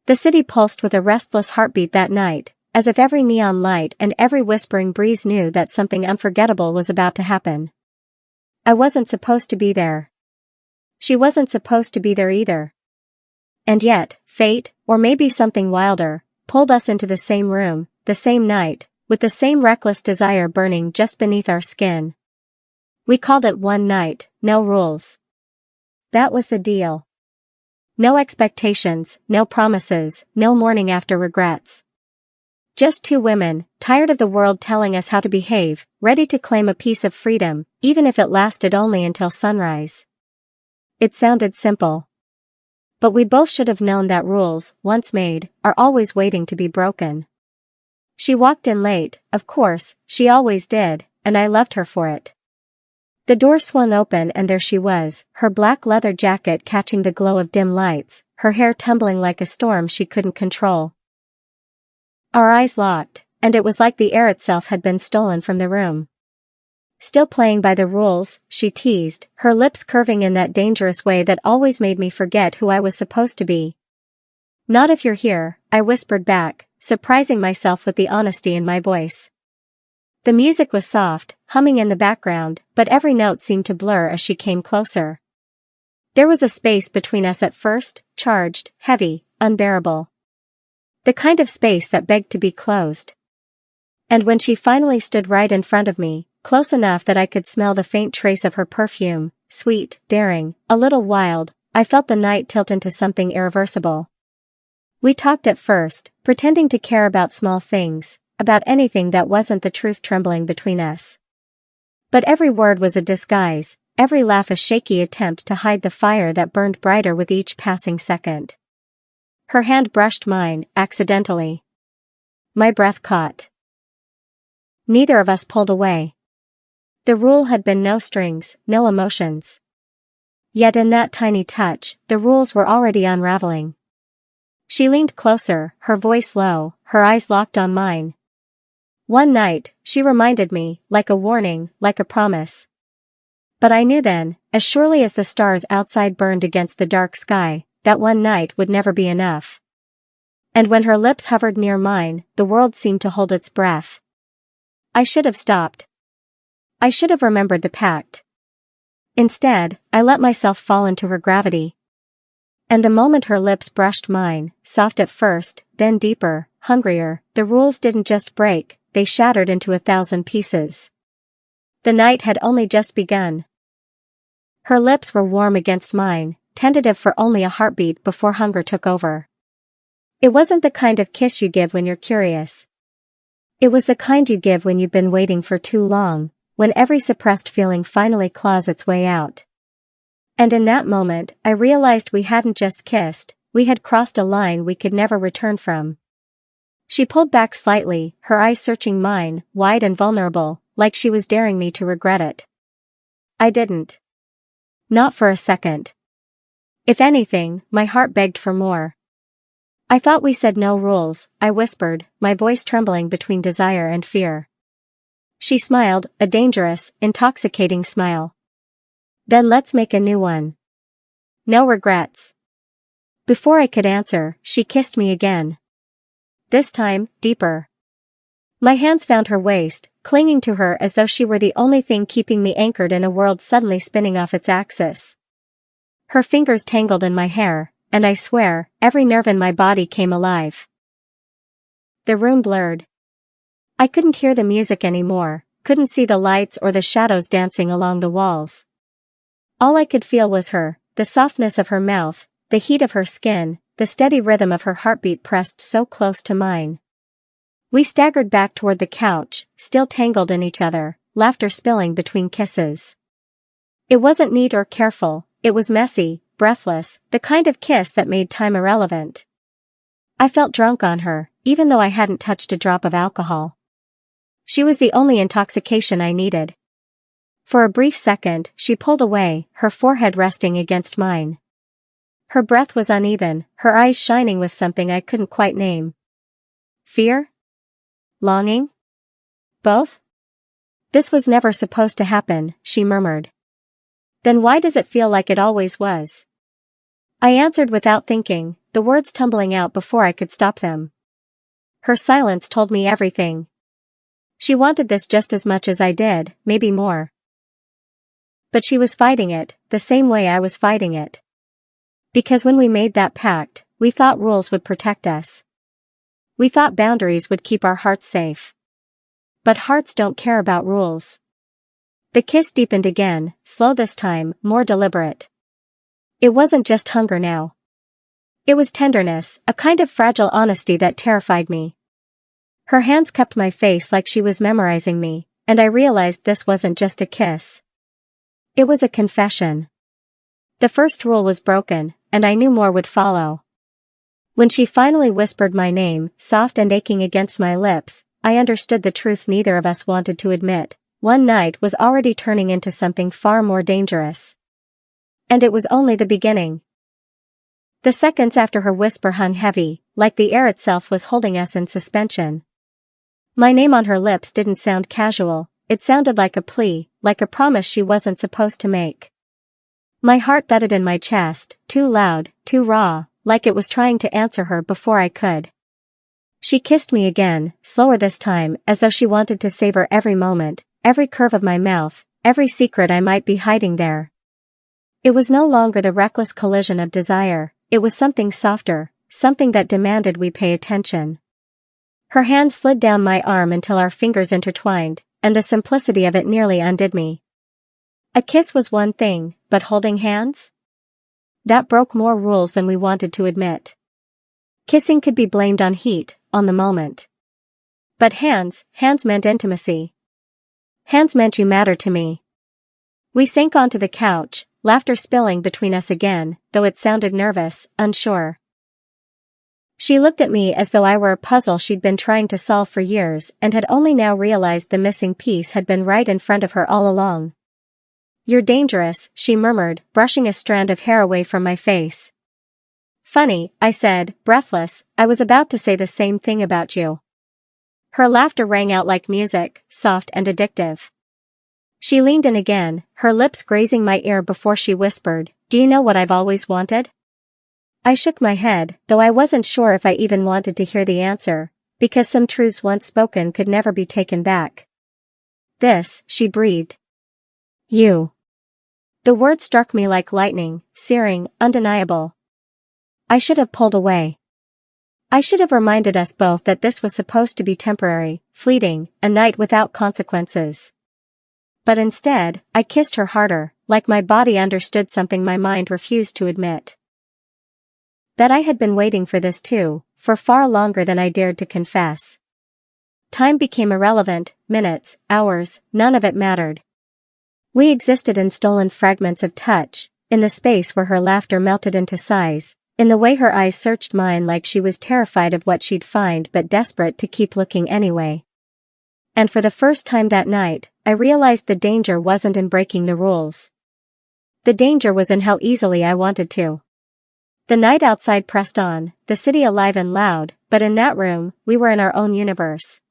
The city pulsed with a restless heartbeat that night, as if every neon light and every whispering breeze knew that something unforgettable was about to happen. I wasn't supposed to be there. She wasn't supposed to be there either. And yet, fate, or maybe something wilder, pulled us into the same room, the same night, with the same reckless desire burning just beneath our skin. We called it one night, no rules. That was the deal. No expectations, no promises, no morning after regrets. Just two women, tired of the world telling us how to behave, ready to claim a piece of freedom, even if it lasted only until sunrise. It sounded simple. But we both should have known that rules, once made, are always waiting to be broken. She walked in late, of course, she always did, and I loved her for it. The door swung open and there she was, her black leather jacket catching the glow of dim lights, her hair tumbling like a storm she couldn't control. Our eyes locked, and it was like the air itself had been stolen from the room. Still playing by the rules, she teased, her lips curving in that dangerous way that always made me forget who I was supposed to be. Not if you're here, I whispered back, surprising myself with the honesty in my voice. The music was soft, humming in the background, but every note seemed to blur as she came closer. There was a space between us at first, charged, heavy, unbearable. The kind of space that begged to be closed. And when she finally stood right in front of me, close enough that I could smell the faint trace of her perfume, sweet, daring, a little wild, I felt the night tilt into something irreversible. We talked at first, pretending to care about small things, about anything that wasn't the truth trembling between us. But every word was a disguise, every laugh a shaky attempt to hide the fire that burned brighter with each passing second. Her hand brushed mine, accidentally. My breath caught. Neither of us pulled away. The rule had been no strings, no emotions. Yet in that tiny touch, the rules were already unraveling. She leaned closer, her voice low, her eyes locked on mine. One night, she reminded me, like a warning, like a promise. But I knew then, as surely as the stars outside burned against the dark sky, that one night would never be enough. And when her lips hovered near mine, the world seemed to hold its breath. I should have stopped. I should have remembered the pact. Instead, I let myself fall into her gravity. And the moment her lips brushed mine, soft at first, then deeper, hungrier, the rules didn't just break, they shattered into 1,000 pieces. The night had only just begun. Her lips were warm against mine, tentative for only a heartbeat before hunger took over. It wasn't the kind of kiss you give when you're curious. It was the kind you give when you've been waiting for too long, when every suppressed feeling finally claws its way out. And in that moment, I realized we hadn't just kissed, we had crossed a line we could never return from. She pulled back slightly, her eyes searching mine, wide and vulnerable, like she was daring me to regret it. I didn't. Not for a second. If anything, my heart begged for more. I thought we said no rules, I whispered, my voice trembling between desire and fear. She smiled, a dangerous, intoxicating smile. Then let's make a new one. No regrets. Before I could answer, she kissed me again. This time, deeper. My hands found her waist, clinging to her as though she were the only thing keeping me anchored in a world suddenly spinning off its axis. Her fingers tangled in my hair, and I swear, every nerve in my body came alive. The room blurred. I couldn't hear the music anymore, couldn't see the lights or the shadows dancing along the walls. All I could feel was her, the softness of her mouth, the heat of her skin, the steady rhythm of her heartbeat pressed so close to mine. We staggered back toward the couch, still tangled in each other, laughter spilling between kisses. It wasn't neat or careful, it was messy, breathless, the kind of kiss that made time irrelevant. I felt drunk on her, even though I hadn't touched a drop of alcohol. She was the only intoxication I needed. For a brief second, she pulled away, her forehead resting against mine. Her breath was uneven, her eyes shining with something I couldn't quite name. Fear? Longing? Both? This was never supposed to happen, she murmured. Then why does it feel like it always was? I answered without thinking, the words tumbling out before I could stop them. Her silence told me everything. She wanted this just as much as I did, maybe more. But she was fighting it, the same way I was fighting it. Because when we made that pact, we thought rules would protect us. We thought boundaries would keep our hearts safe. But hearts don't care about rules. The kiss deepened again, slow this time, more deliberate. It wasn't just hunger now. It was tenderness, a kind of fragile honesty that terrified me. Her hands cupped my face like she was memorizing me, and I realized this wasn't just a kiss. It was a confession. The first rule was broken, and I knew more would follow. When she finally whispered my name, soft and aching against my lips, I understood the truth neither of us wanted to admit. One night was already turning into something far more dangerous. And it was only the beginning. The seconds after her whisper hung heavy, like the air itself was holding us in suspension. My name on her lips didn't sound casual, it sounded like a plea, like a promise she wasn't supposed to make. My heart thudded in my chest, too loud, too raw, like it was trying to answer her before I could. She kissed me again, slower this time, as though she wanted to savor every moment, every curve of my mouth, every secret I might be hiding there. It was no longer the reckless collision of desire, it was something softer, something that demanded we pay attention. Her hand slid down my arm until our fingers intertwined, and the simplicity of it nearly undid me. A kiss was one thing, but holding hands? That broke more rules than we wanted to admit. Kissing could be blamed on heat, on the moment. But hands meant intimacy. Hands meant you mattered to me. We sank onto the couch, laughter spilling between us again, though it sounded nervous, unsure. She looked at me as though I were a puzzle she'd been trying to solve for years and had only now realized the missing piece had been right in front of her all along. "You're dangerous," she murmured, brushing a strand of hair away from my face. "Funny," I said, breathless, "I was about to say the same thing about you." Her laughter rang out like music, soft and addictive. She leaned in again, her lips grazing my ear before she whispered, "Do you know what I've always wanted?" I shook my head, though I wasn't sure if I even wanted to hear the answer, because some truths once spoken could never be taken back. "This," she breathed. "You." The word struck me like lightning, searing, undeniable. I should have pulled away. I should have reminded us both that this was supposed to be temporary, fleeting, a night without consequences. But instead, I kissed her harder, like my body understood something my mind refused to admit. That I had been waiting for this too, for far longer than I dared to confess. Time became irrelevant, minutes, hours, none of it mattered. We existed in stolen fragments of touch, in the space where her laughter melted into sighs, in the way her eyes searched mine like she was terrified of what she'd find but desperate to keep looking anyway. And for the first time that night, I realized the danger wasn't in breaking the rules. The danger was in how easily I wanted to. The night outside pressed on, the city alive and loud, but in that room, we were in our own universe.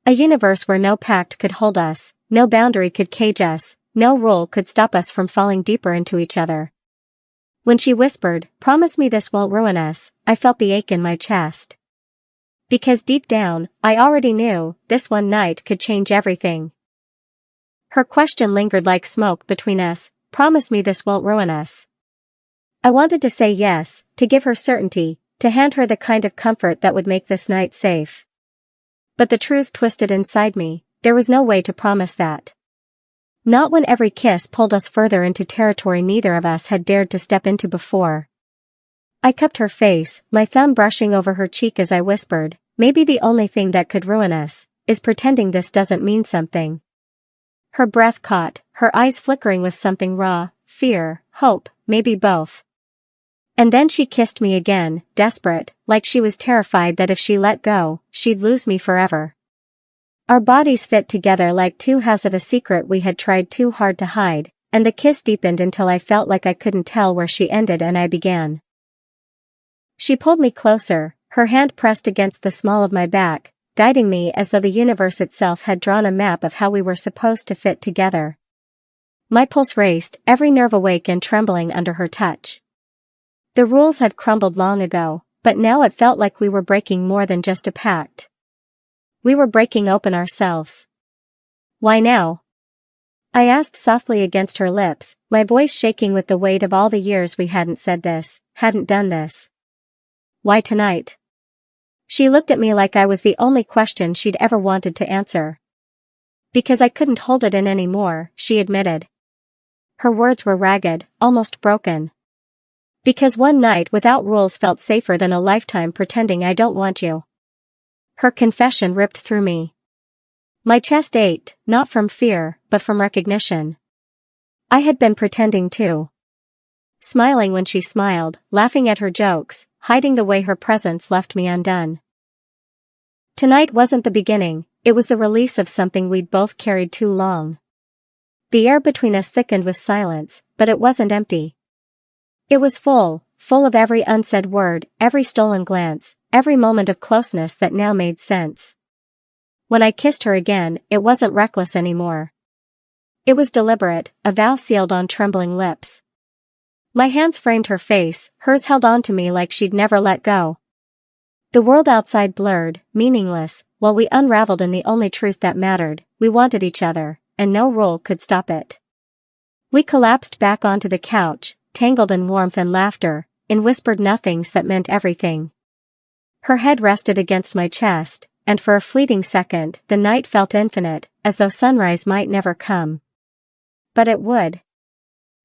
A universe where no pact could hold us, no boundary could cage us, no rule could stop us from falling deeper into each other. When she whispered, "Promise me this won't ruin us," I felt the ache in my chest. Because deep down, I already knew, this one night could change everything. Her question lingered like smoke between us, "Promise me this won't ruin us." I wanted to say yes, to give her certainty, to hand her the kind of comfort that would make this night safe. But the truth twisted inside me, there was no way to promise that. Not when every kiss pulled us further into territory neither of us had dared to step into before. I cupped her face, my thumb brushing over her cheek as I whispered, "Maybe the only thing that could ruin us, is pretending this doesn't mean something." Her breath caught, her eyes flickering with something raw, fear, hope, maybe both. And then she kissed me again, desperate, like she was terrified that if she let go, she'd lose me forever. Our bodies fit together like two halves of a secret we had tried too hard to hide, and the kiss deepened until I felt like I couldn't tell where she ended and I began. She pulled me closer, her hand pressed against the small of my back, guiding me as though the universe itself had drawn a map of how we were supposed to fit together. My pulse raced, every nerve awake and trembling under her touch. The rules had crumbled long ago, but now it felt like we were breaking more than just a pact. We were breaking open ourselves. Why now? I asked softly against her lips, my voice shaking with the weight of all the years we hadn't said this, hadn't done this. Why tonight? She looked at me like I was the only question she'd ever wanted to answer. Because I couldn't hold it in anymore, she admitted. Her words were ragged, almost broken. Because one night without rules felt safer than a lifetime pretending I don't want you. Her confession ripped through me. My chest ached, not from fear, but from recognition. I had been pretending too. Smiling when she smiled, laughing at her jokes, hiding the way her presence left me undone. Tonight wasn't the beginning, it was the release of something we'd both carried too long. The air between us thickened with silence, but it wasn't empty. It was full of every unsaid word, every stolen glance, every moment of closeness that now made sense. When I kissed her again, it wasn't reckless anymore. It was deliberate, a vow sealed on trembling lips. My hands framed her face, hers held on to me like she'd never let go. The world outside blurred, meaningless, while we unraveled in the only truth that mattered, we wanted each other, and no rule could stop it. We collapsed back onto the couch, tangled in warmth and laughter, in whispered nothings that meant everything. Her head rested against my chest, and for a fleeting second the night felt infinite, as though sunrise might never come. But it would.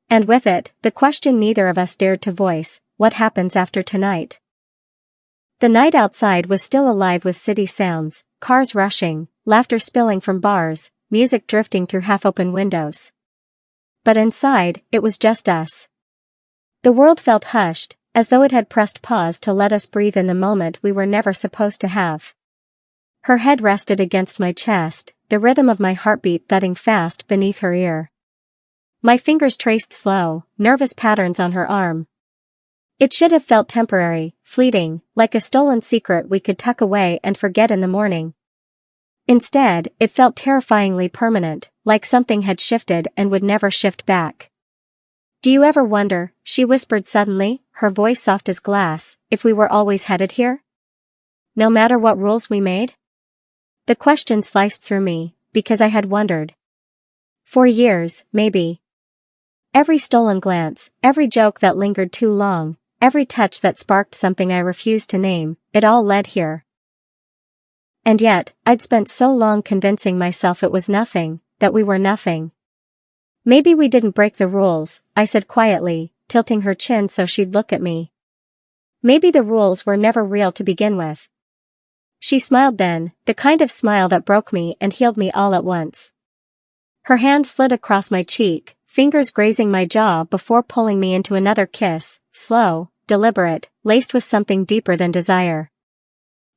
And with it, the question neither of us dared to voice, what happens after tonight? The night outside was still alive with city sounds, cars rushing, laughter spilling from bars, music drifting through half-open windows. But inside, it was just us. The world felt hushed, as though it had pressed pause to let us breathe in the moment we were never supposed to have. Her head rested against my chest, the rhythm of my heartbeat thudding fast beneath her ear. My fingers traced slow, nervous patterns on her arm. It should have felt temporary, fleeting, like a stolen secret we could tuck away and forget in the morning. Instead, it felt terrifyingly permanent, like something had shifted and would never shift back. Do you ever wonder, she whispered suddenly, her voice soft as glass, if we were always headed here? No matter what rules we made? The question sliced through me, because I had wondered. For years, maybe. Every stolen glance, every joke that lingered too long, every touch that sparked something I refused to name, it all led here. And yet, I'd spent so long convincing myself it was nothing, that we were nothing. Maybe we didn't break the rules, I said quietly, tilting her chin so she'd look at me. Maybe the rules were never real to begin with. She smiled then, the kind of smile that broke me and healed me all at once. Her hand slid across my cheek, fingers grazing my jaw before pulling me into another kiss, slow, deliberate, laced with something deeper than desire.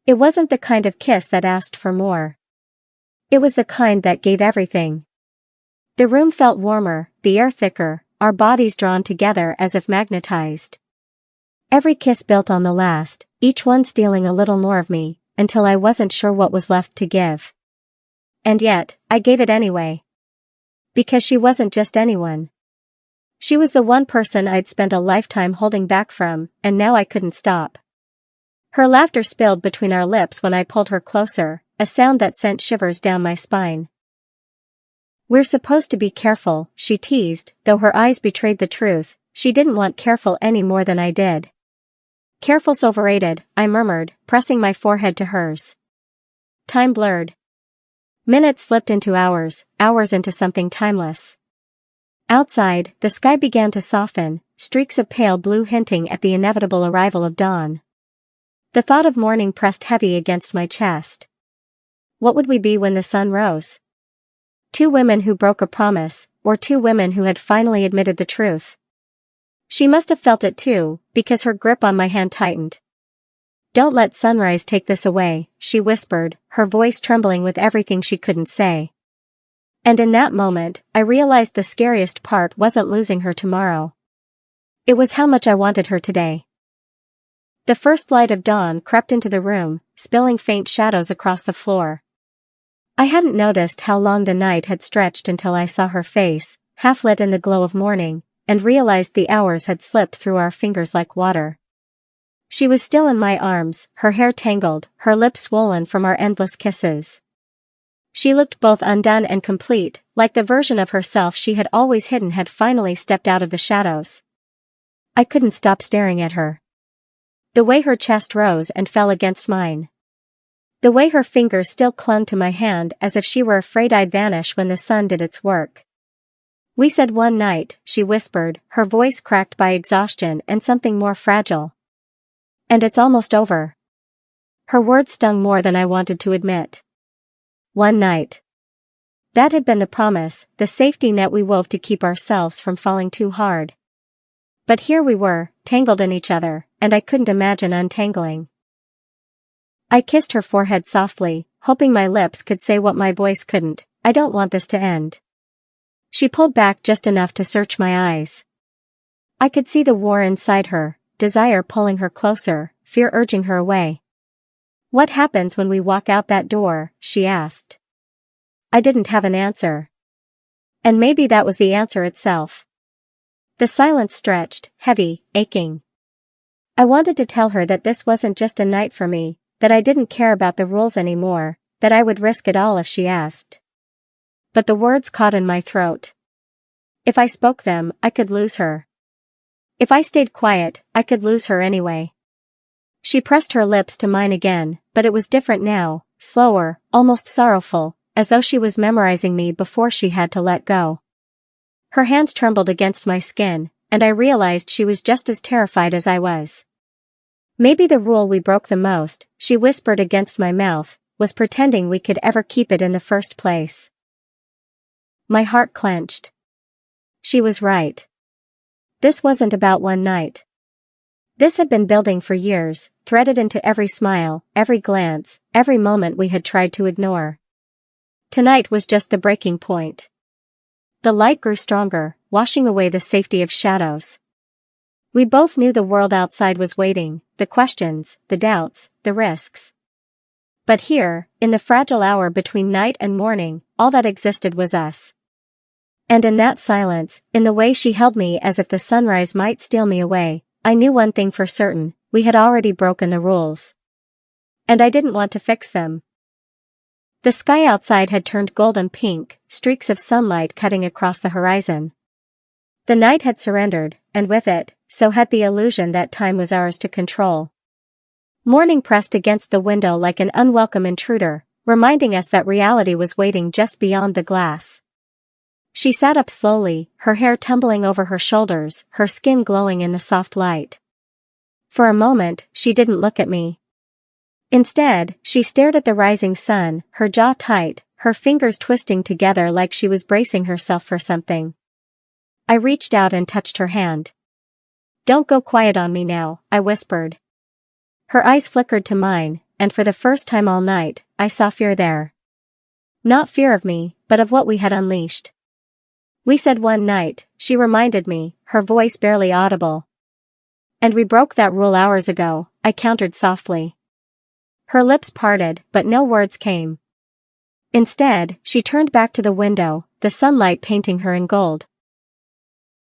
It wasn't the kind of kiss that asked for more. It was the kind that gave everything. The room felt warmer, the air thicker, our bodies drawn together as if magnetized. Every kiss built on the last, each one stealing a little more of me, until I wasn't sure what was left to give. And yet, I gave it anyway. Because she wasn't just anyone. She was the one person I'd spent a lifetime holding back from, and now I couldn't stop. Her laughter spilled between our lips when I pulled her closer, a sound that sent shivers down my spine. We're supposed to be careful, she teased, though her eyes betrayed the truth, she didn't want careful any more than I did. Careful's overrated, I murmured, pressing my forehead to hers. Time blurred. Minutes slipped into hours, hours into something timeless. Outside, the sky began to soften, streaks of pale blue hinting at the inevitable arrival of dawn. The thought of morning pressed heavy against my chest. What would we be when the sun rose? Two women who broke a promise, or two women who had finally admitted the truth. She must have felt it too, because her grip on my hand tightened. Don't let sunrise take this away, she whispered, her voice trembling with everything she couldn't say. And in that moment, I realized the scariest part wasn't losing her tomorrow. It was how much I wanted her today. The first light of dawn crept into the room, spilling faint shadows across the floor. I hadn't noticed how long the night had stretched until I saw her face, half lit in the glow of morning, and realized the hours had slipped through our fingers like water. She was still in my arms, her hair tangled, her lips swollen from our endless kisses. She looked both undone and complete, like the version of herself she had always hidden had finally stepped out of the shadows. I couldn't stop staring at her. The way her chest rose and fell against mine. The way her fingers still clung to my hand as if she were afraid I'd vanish when the sun did its work. "We said one night," she whispered, her voice cracked by exhaustion and something more fragile. "And it's almost over." Her words stung more than I wanted to admit. One night. That had been the promise, the safety net we wove to keep ourselves from falling too hard. But here we were, tangled in each other, and I couldn't imagine untangling. I kissed her forehead softly, hoping my lips could say what my voice couldn't: "I don't want this to end." She pulled back just enough to search my eyes. I could see the war inside her, desire pulling her closer, fear urging her away. "What happens when we walk out that door?" she asked. I didn't have an answer. And maybe that was the answer itself. The silence stretched, heavy, aching. I wanted to tell her that this wasn't just a night for me, that I didn't care about the rules anymore, that I would risk it all if she asked. But the words caught in my throat. If I spoke them, I could lose her. If I stayed quiet, I could lose her anyway. She pressed her lips to mine again, but it was different now, slower, almost sorrowful, as though she was memorizing me before she had to let go. Her hands trembled against my skin, and I realized she was just as terrified as I was. "Maybe the rule we broke the most," she whispered against my mouth, "was pretending we could ever keep it in the first place." My heart clenched. She was right. This wasn't about one night. This had been building for years, threaded into every smile, every glance, every moment we had tried to ignore. Tonight was just the breaking point. The light grew stronger, washing away the safety of shadows. We both knew the world outside was waiting, the questions, the doubts, the risks. But here, in the fragile hour between night and morning, all that existed was us. And in that silence, in the way she held me as if the sunrise might steal me away, I knew one thing for certain: we had already broken the rules. And I didn't want to fix them. The sky outside had turned golden pink, streaks of sunlight cutting across the horizon. The night had surrendered, and with it, so had the illusion that time was ours to control. Morning pressed against the window like an unwelcome intruder, reminding us that reality was waiting just beyond the glass. She sat up slowly, her hair tumbling over her shoulders, her skin glowing in the soft light. For a moment, she didn't look at me. Instead, she stared at the rising sun, her jaw tight, her fingers twisting together like she was bracing herself for something. I reached out and touched her hand. "Don't go quiet on me now," I whispered. Her eyes flickered to mine, and for the first time all night, I saw fear there. Not fear of me, but of what we had unleashed. "We said one night," she reminded me, her voice barely audible. "And we broke that rule hours ago," I countered softly. Her lips parted, but no words came. Instead, she turned back to the window, the sunlight painting her in gold.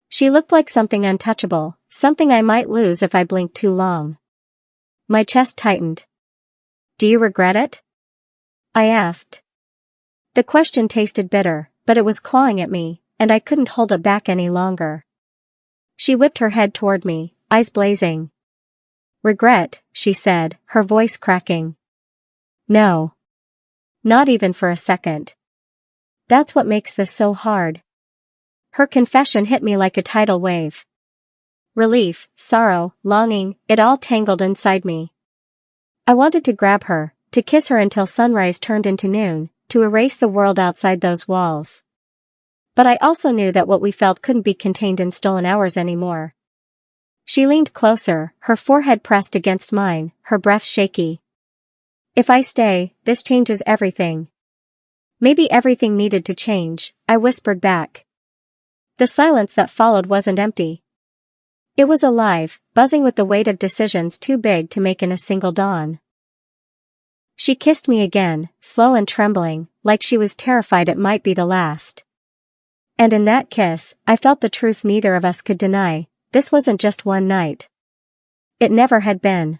She looked like something untouchable, something I might lose if I blinked too long. My chest tightened. "Do you regret it?" I asked. The question tasted bitter, but it was clawing at me, and I couldn't hold it back any longer. She whipped her head toward me, eyes blazing. "Regret," she said, her voice cracking. "No. Not even for a second. That's what makes this so hard." Her confession hit me like a tidal wave. Relief, sorrow, longing, it all tangled inside me. I wanted to grab her, to kiss her until sunrise turned into noon, to erase the world outside those walls. But I also knew that what we felt couldn't be contained in stolen hours anymore. She leaned closer, her forehead pressed against mine, her breath shaky. "If I stay, this changes everything." "Maybe everything needed to change," I whispered back. The silence that followed wasn't empty. It was alive, buzzing with the weight of decisions too big to make in a single dawn. She kissed me again, slow and trembling, like she was terrified it might be the last. And in that kiss, I felt the truth neither of us could deny. This wasn't just one night. It never had been.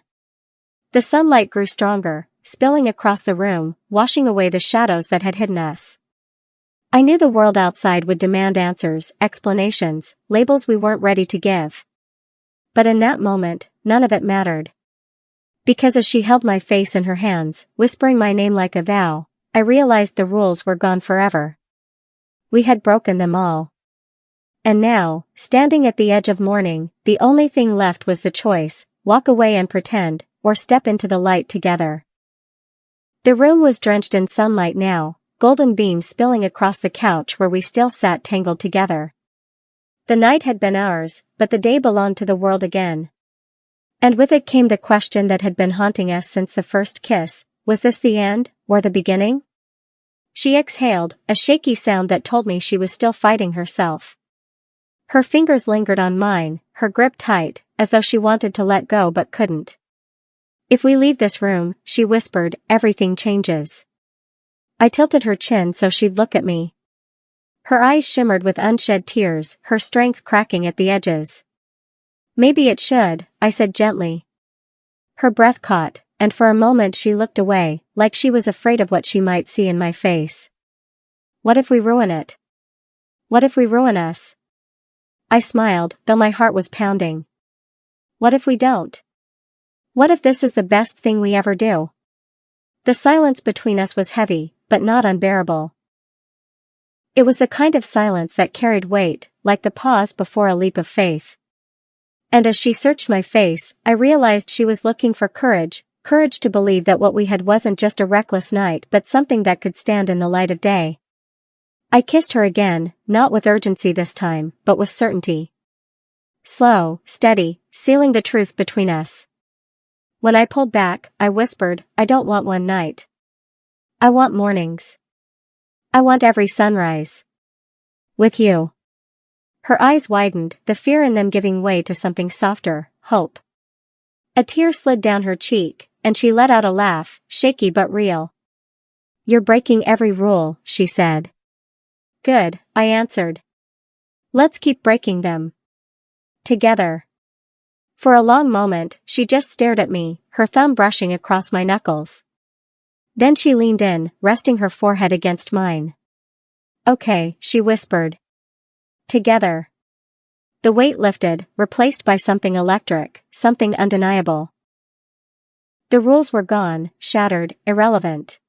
The sunlight grew stronger, spilling across the room, washing away the shadows that had hidden us. I knew the world outside would demand answers, explanations, labels we weren't ready to give. But in that moment, none of it mattered. Because as she held my face in her hands, whispering my name like a vow, I realized the rules were gone forever. We had broken them all. And now, standing at the edge of morning, the only thing left was the choice: walk away and pretend, or step into the light together. The room was drenched in sunlight now, golden beams spilling across the couch where we still sat tangled together. The night had been ours, but the day belonged to the world again. And with it came the question that had been haunting us since the first kiss: was this the end, or the beginning? She exhaled, a shaky sound that told me she was still fighting herself. Her fingers lingered on mine, her grip tight, as though she wanted to let go but couldn't. If we leave this room, she whispered, everything changes. I tilted her chin so she'd look at me. Her eyes shimmered with unshed tears, her strength cracking at the edges. Maybe it should, I said gently. Her breath caught, and for a moment she looked away, like she was afraid of what she might see in my face. What if we ruin it? What if we ruin us? I smiled, though my heart was pounding. What if we don't? What if this is the best thing we ever do? The silence between us was heavy, but not unbearable. It was the kind of silence that carried weight, like the pause before a leap of faith. And as she searched my face, I realized she was looking for courage to believe that what we had wasn't just a reckless night but something that could stand in the light of day. I kissed her again, not with urgency this time, but with certainty. Slow, steady, sealing the truth between us. When I pulled back, I whispered, I don't want one night. I want mornings. I want every sunrise. With you. Her eyes widened, the fear in them giving way to something softer, hope. A tear slid down her cheek, and she let out a laugh, shaky but real. You're breaking every rule, she said. Good, I answered. Let's keep breaking them. Together. For a long moment, she just stared at me, her thumb brushing across my knuckles. Then she leaned in, resting her forehead against mine. Okay, she whispered. Together. The weight lifted, replaced by something electric, something undeniable. The rules were gone, shattered, irrelevant.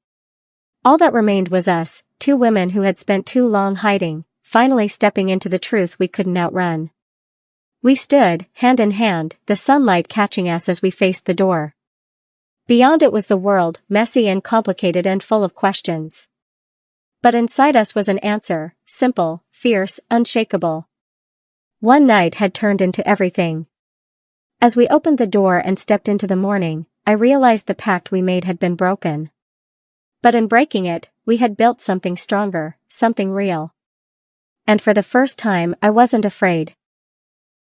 All that remained was us, two women who had spent too long hiding, finally stepping into the truth we couldn't outrun. We stood, hand in hand, the sunlight catching us as we faced the door. Beyond it was the world, messy and complicated and full of questions. But inside us was an answer, simple, fierce, unshakable. One night had turned into everything. As we opened the door and stepped into the morning, I realized the pact we made had been broken. But in breaking it, we had built something stronger, something real. And for the first time I wasn't afraid.